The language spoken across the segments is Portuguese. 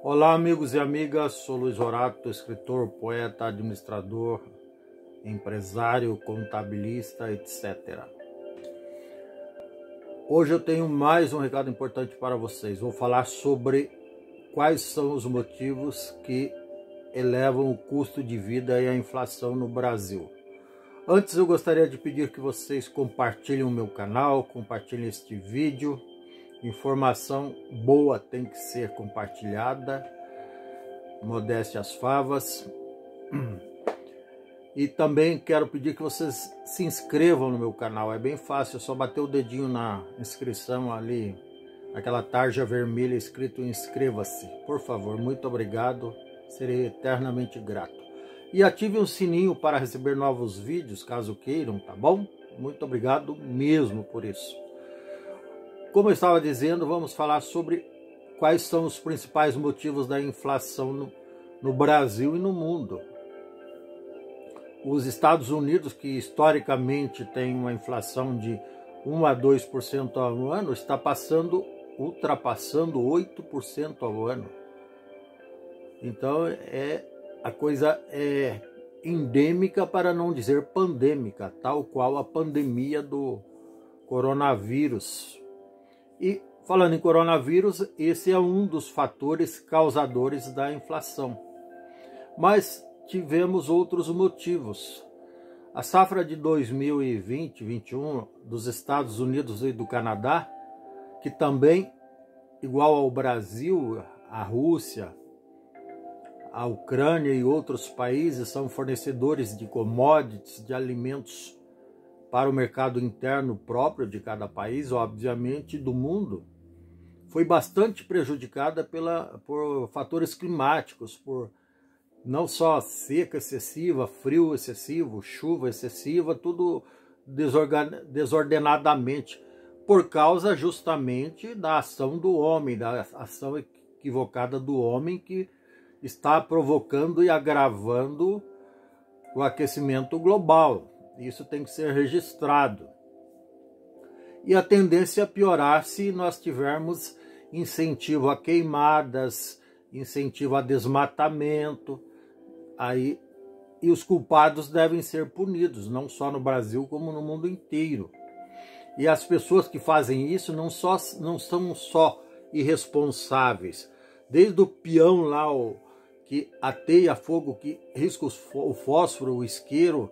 Olá, amigos e amigas, sou Luiz Horácio, escritor, poeta, administrador, empresário, contabilista, etc. Hoje eu tenho mais um recado importante para vocês. Vou falar sobre quais são os motivos que elevam o custo de vida e a inflação no Brasil. Antes eu gostaria de pedir que vocês compartilhem o meu canal, compartilhem este vídeo. Informação boa tem que ser compartilhada, modéstia às favas. E também quero pedir que vocês se inscrevam no meu canal, é bem fácil, é só bater o dedinho na inscrição ali, aquela tarja vermelha escrito inscreva-se. Por favor, muito obrigado, serei eternamente grato. E ative o sininho para receber novos vídeos, caso queiram, tá bom? Muito obrigado mesmo por isso. Como eu estava dizendo, vamos falar sobre quais são os principais motivos da inflação no Brasil e no mundo. Os Estados Unidos, que historicamente tem uma inflação de 1 a 2% ao ano, está ultrapassando 8% ao ano. Então a coisa é endêmica, para não dizer pandêmica, tal qual a pandemia do coronavírus. E falando em coronavírus, esse é um dos fatores causadores da inflação. Mas tivemos outros motivos. A safra de 2020-21 dos Estados Unidos e do Canadá, que também, igual ao Brasil, a Rússia, a Ucrânia e outros países, são fornecedores de commodities, de alimentos para o mercado interno próprio de cada país, obviamente do mundo, foi bastante prejudicada por fatores climáticos, por não só seca excessiva, frio excessivo, chuva excessiva, tudo desordenadamente, por causa justamente da ação do homem, da ação equivocada do homem, que está provocando e agravando o aquecimento global. Isso tem que ser registrado. E a tendência é piorar se nós tivermos incentivo a queimadas, incentivo a desmatamento, e os culpados devem ser punidos, não só no Brasil, como no mundo inteiro. E as pessoas que fazem isso não são só irresponsáveis. Desde o peão lá, que ateia fogo, que risca o fósforo, o isqueiro,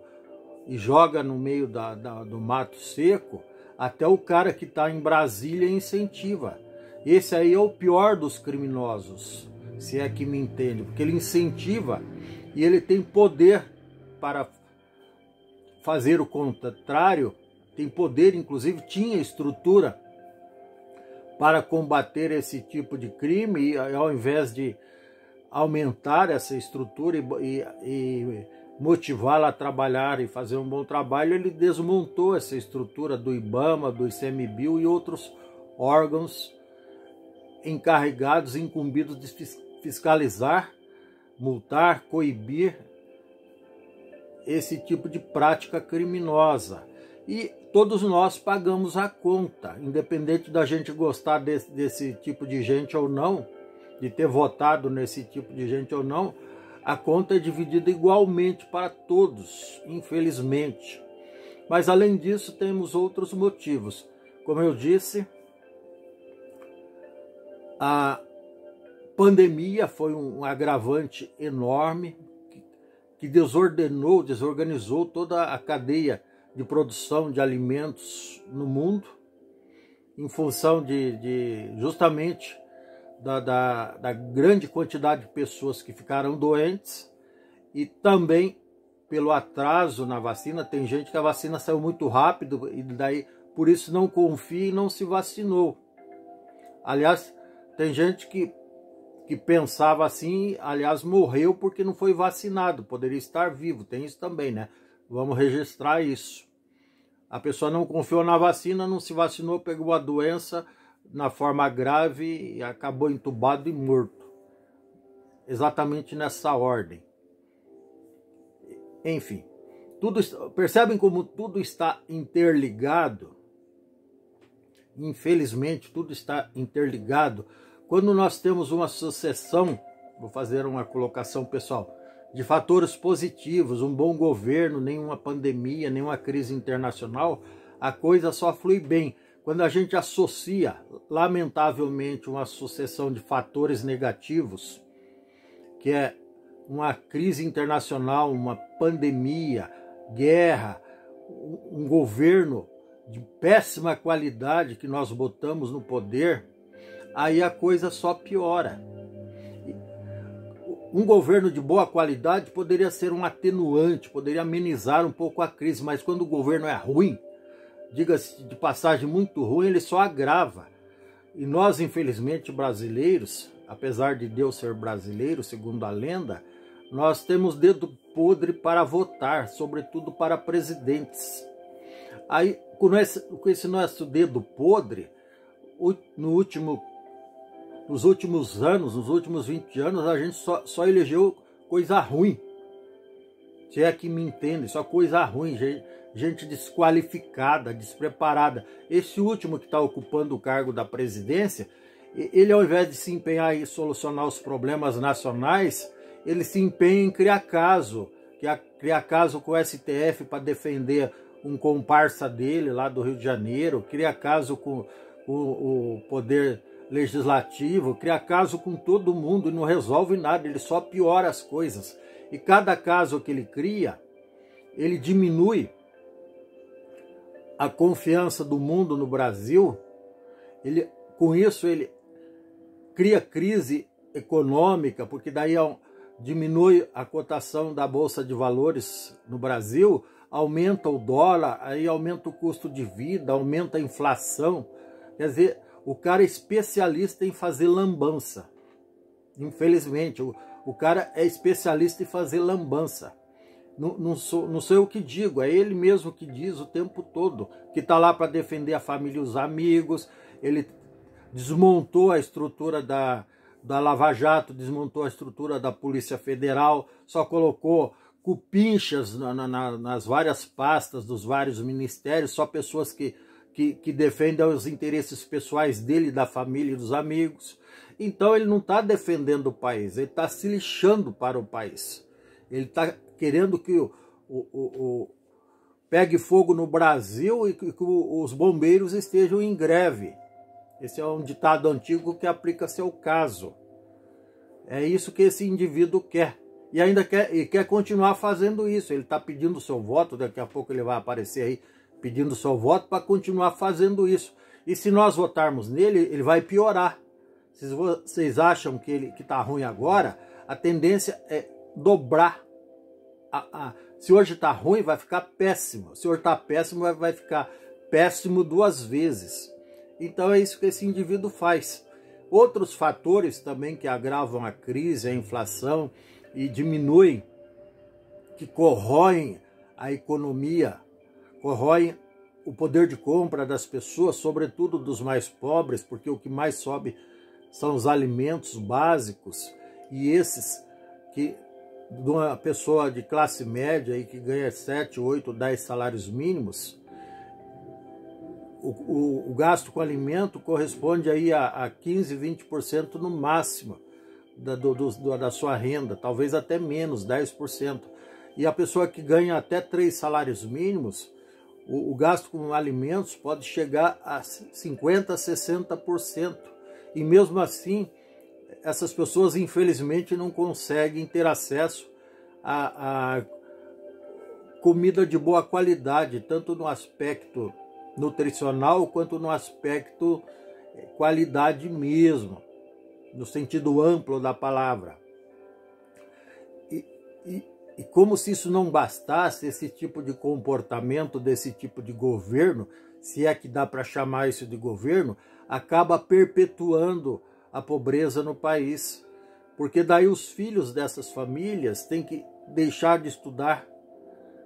e joga no meio do mato seco, até o cara que está em Brasília incentiva. Esse aí é o pior dos criminosos, se é que me entende, porque ele incentiva e ele tem poder para fazer o contrário, tem poder, inclusive tinha estrutura para combater esse tipo de crime, e ao invés de aumentar essa estrutura e motivá-la a trabalhar e fazer um bom trabalho, ele desmontou essa estrutura do IBAMA, do ICMBio e outros órgãos encarregados, incumbidos de fiscalizar, multar, coibir esse tipo de prática criminosa. E todos nós pagamos a conta, independente da gente gostar desse tipo de gente ou não, de ter votado nesse tipo de gente ou não, a conta é dividida igualmente para todos, infelizmente. Mas além disso, temos outros motivos. Como eu disse, a pandemia foi um agravante enorme que desorganizou toda a cadeia de produção de alimentos no mundo, em função justamente da grande quantidade de pessoas que ficaram doentes, e também pelo atraso na vacina. Tem gente que a vacina saiu muito rápido e daí por isso não confia e não se vacinou. Aliás, tem gente que pensava assim, aliás, morreu porque não foi vacinado, poderia estar vivo, tem isso também, né? Vamos registrar isso. A pessoa não confiou na vacina, não se vacinou, pegou a doença na forma grave e acabou entubado e morto. Exatamente nessa ordem. Enfim, percebem como tudo está interligado? Infelizmente, tudo está interligado, quando nós temos uma sucessão, vou fazer uma colocação pessoal, de fatores positivos, um bom governo, nenhuma pandemia, nenhuma crise internacional, a coisa só flui bem. Quando a gente associa, lamentavelmente, uma sucessão de fatores negativos, que é uma crise internacional, uma pandemia, guerra, um governo de péssima qualidade que nós botamos no poder, aí a coisa só piora. Um governo de boa qualidade poderia ser um atenuante, poderia amenizar um pouco a crise, mas quando o governo é ruim, diga-se de passagem muito ruim, ele só agrava. E nós, infelizmente, brasileiros, apesar de Deus ser brasileiro, segundo a lenda, nós temos dedo podre para votar, sobretudo para presidentes. Aí, com esse nosso dedo podre, nos últimos anos, nos últimos 20 anos, a gente só elegeu coisa ruim. Se é que me entende, só coisa ruim, gente desqualificada, despreparada. Esse último que está ocupando o cargo da presidência, ele, ao invés de se empenhar em solucionar os problemas nacionais, ele se empenha em criar caso com o STF para defender um comparsa dele lá do Rio de Janeiro, cria caso com o poder legislativo, cria caso com todo mundo e não resolve nada, ele só piora as coisas. E cada caso que ele cria, ele diminui a confiança do mundo no Brasil, com isso ele cria crise econômica, porque daí diminui a cotação da Bolsa de Valores no Brasil, aumenta o dólar, aí aumenta o custo de vida, aumenta a inflação. Quer dizer, o cara é especialista em fazer lambança. Infelizmente, o cara é especialista em fazer lambança. Não sou eu que digo, é ele mesmo que diz o tempo todo, que está lá para defender a família e os amigos. Ele desmontou a estrutura da Lava Jato, desmontou a estrutura da Polícia Federal, só colocou cupinchas nas várias pastas dos vários ministérios, só pessoas que defendem os interesses pessoais dele, da família e dos amigos. Então ele não está defendendo o país, ele está se lixando para o país. Ele está querendo que pegue fogo no Brasil e que os bombeiros estejam em greve. Esse é um ditado antigo que aplica-se ao caso. É isso que esse indivíduo quer. E ainda quer continuar fazendo isso. Ele está pedindo o seu voto, daqui a pouco ele vai aparecer aí pedindo o seu voto para continuar fazendo isso. E se nós votarmos nele, ele vai piorar. Se vocês acham que está ruim agora, a tendência é dobrar. Se hoje está ruim, vai ficar péssimo. Se hoje está péssimo, vai ficar péssimo 2 vezes. Então é isso que esse indivíduo faz. Outros fatores também que agravam a crise, a inflação e diminuem, que corroem a economia, corroem o poder de compra das pessoas, sobretudo dos mais pobres, porque o que mais sobe são os alimentos básicos, e esses que de uma pessoa de classe média aí que ganha 7, 8, 10 salários mínimos, o gasto com alimento corresponde aí a 15, 20% no máximo da sua renda, talvez até menos, 10%. E a pessoa que ganha até 3 salários mínimos, o gasto com alimentos pode chegar a 50%, 60%. E mesmo assim, essas pessoas infelizmente não conseguem ter acesso a comida de boa qualidade, tanto no aspecto nutricional quanto no aspecto qualidade mesmo, no sentido amplo da palavra. E como se isso não bastasse, esse tipo de comportamento desse tipo de governo, se é que dá para chamar isso de governo, acaba perpetuando a pobreza no país. Porque daí os filhos dessas famílias têm que deixar de estudar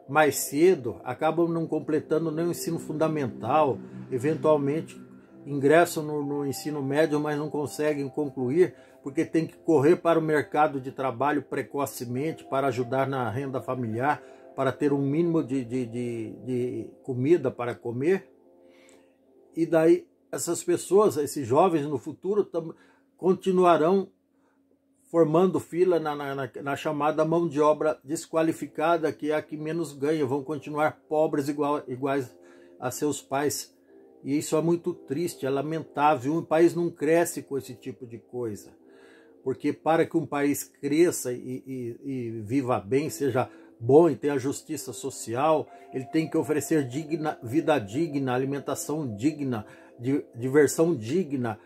mais cedo, acabam não completando nem o ensino fundamental, eventualmente ingressam no ensino médio, mas não conseguem concluir, porque tem que correr para o mercado de trabalho precocemente para ajudar na renda familiar, para ter um mínimo de comida para comer. E daí essas pessoas, esses jovens no futuro, continuarão formando fila na chamada mão de obra desqualificada, que é a que menos ganha, vão continuar pobres iguais a seus pais. E isso é muito triste, é lamentável. Um país não cresce com esse tipo de coisa. Porque para que um país cresça e viva bem, seja bom e tenha justiça social, ele tem que oferecer vida digna, alimentação digna, diversão digna,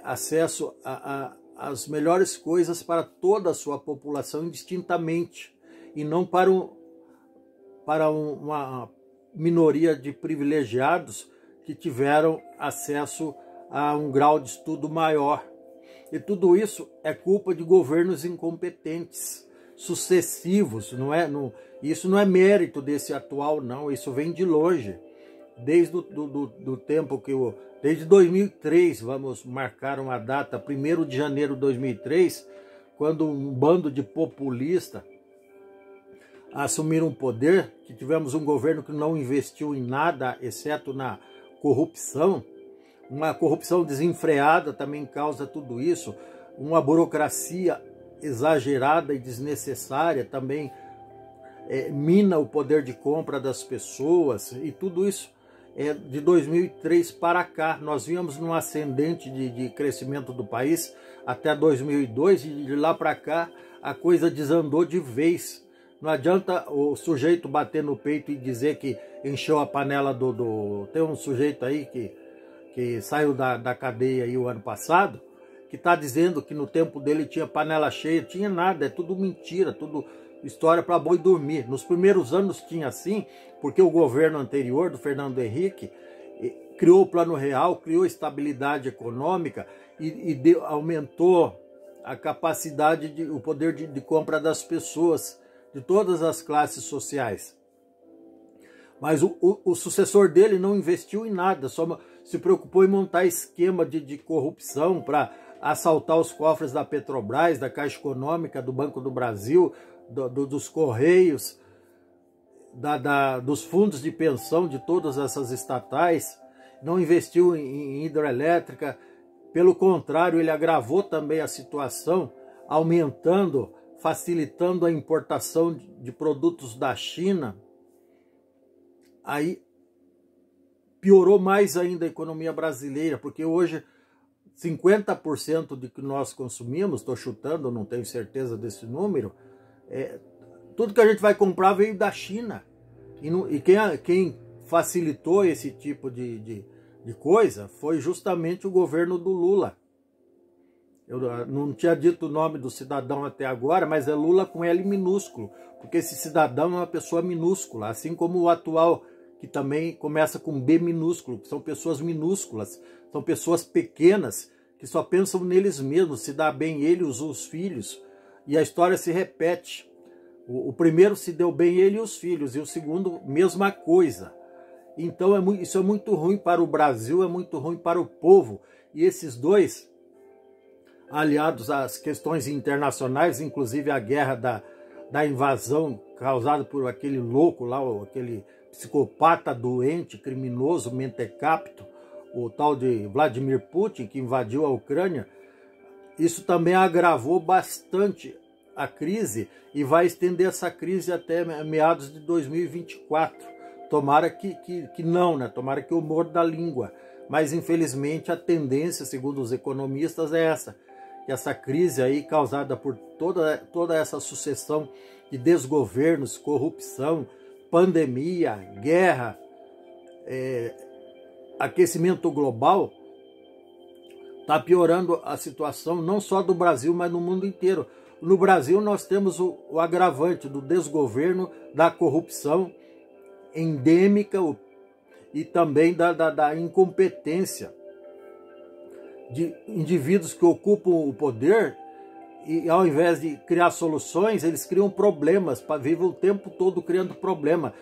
acesso as melhores coisas para toda a sua população indistintamente, e não para uma minoria de privilegiados que tiveram acesso a um grau de estudo maior. E tudo isso é culpa de governos incompetentes, sucessivos. Isso não é mérito desse atual, não. Isso vem de longe. Desde do tempo desde 2003, vamos marcar uma data, 1º de janeiro de 2003, quando um bando de populistas assumiram o poder, que tivemos um governo que não investiu em nada, exceto na corrupção. Uma corrupção desenfreada também causa tudo isso. Uma burocracia exagerada e desnecessária também mina o poder de compra das pessoas, e tudo isso de 2003 para cá. Nós vínhamos num ascendente de crescimento do país até 2002, e de lá para cá a coisa desandou de vez. Não adianta o sujeito bater no peito e dizer que encheu a panela Tem um sujeito aí que saiu da cadeia aí o ano passado, que está dizendo que no tempo dele tinha panela cheia. Tinha nada, é tudo mentira, tudo história para boi dormir. Nos primeiros anos tinha assim, porque o governo anterior, do Fernando Henrique, criou o Plano Real, criou estabilidade econômica e aumentou a capacidade, o poder de compra das pessoas, de todas as classes sociais. Mas o sucessor dele não investiu em nada, só se preocupou em montar esquema de corrupção para assaltar os cofres da Petrobras, da Caixa Econômica, do Banco do Brasil, dos Correios, dos fundos de pensão de todas essas estatais. Não investiu em hidrelétrica. Pelo contrário, ele agravou também a situação, facilitando a importação de produtos da China. Aí piorou mais ainda a economia brasileira, porque hoje 50% do que nós consumimos, estou chutando, não tenho certeza desse número, tudo que a gente vai comprar veio da China. E quem facilitou esse tipo de coisa foi justamente o governo do Lula. Eu não tinha dito o nome do cidadão até agora, mas é Lula com L minúsculo, porque esse cidadão é uma pessoa minúscula, assim como o atual, que também começa com B minúsculo, que são pessoas minúsculas, são pessoas pequenas, que só pensam neles mesmos, se dá bem ele e os filhos, e a história se repete. O primeiro se deu bem ele e os filhos, e o segundo, mesma coisa. Então isso é muito ruim para o Brasil, é muito ruim para o povo, e esses dois, aliados às questões internacionais, inclusive a guerra da invasão causada por aquele louco lá, aquele psicopata doente, criminoso, mentecapto, o tal de Vladimir Putin, que invadiu a Ucrânia, isso também agravou bastante a crise e vai estender essa crise até meados de 2024. Tomara que não, né? Tomara que eu morda a língua. Mas, infelizmente, a tendência, segundo os economistas, é essa. Que essa crise aí, causada por toda essa sucessão de desgovernos, corrupção, pandemia, guerra, aquecimento global, está piorando a situação não só do Brasil, mas no mundo inteiro. No Brasil nós temos o agravante do desgoverno, da corrupção endêmica e também da incompetência de indivíduos que ocupam o poder e, ao invés de criar soluções, eles criam problemas, vivem o tempo todo criando problema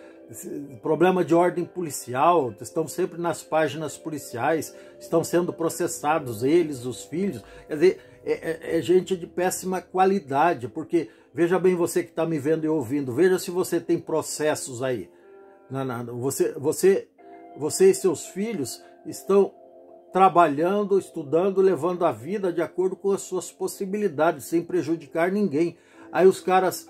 de ordem policial, estão sempre nas páginas policiais, estão sendo processados eles, os filhos. Quer dizer, é gente de péssima qualidade, porque veja bem, você que está me vendo e ouvindo, veja se você tem processos aí. Você e seus filhos estão trabalhando, estudando, levando a vida de acordo com as suas possibilidades, sem prejudicar ninguém. Aí os caras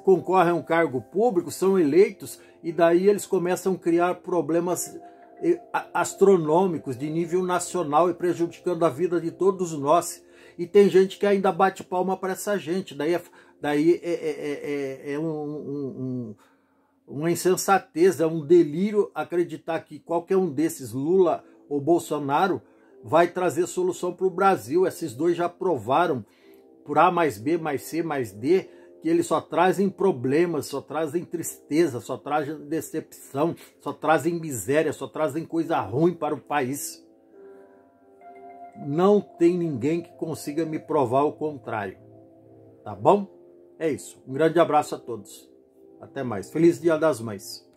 concorrem a um cargo público, são eleitos, e daí eles começam a criar problemas astronômicos de nível nacional e prejudicando a vida de todos nós. E tem gente que ainda bate palma para essa gente. Daí é uma insensatez, é um delírio acreditar que qualquer um desses, Lula ou Bolsonaro, vai trazer solução para o Brasil. Esses dois já provaram, por A mais B mais C mais D, que eles só trazem problemas, só trazem tristeza, só trazem decepção, só trazem miséria, só trazem coisa ruim para o país. Não tem ninguém que consiga me provar o contrário. Tá bom? É isso. Um grande abraço a todos. Até mais. Feliz Dia das Mães.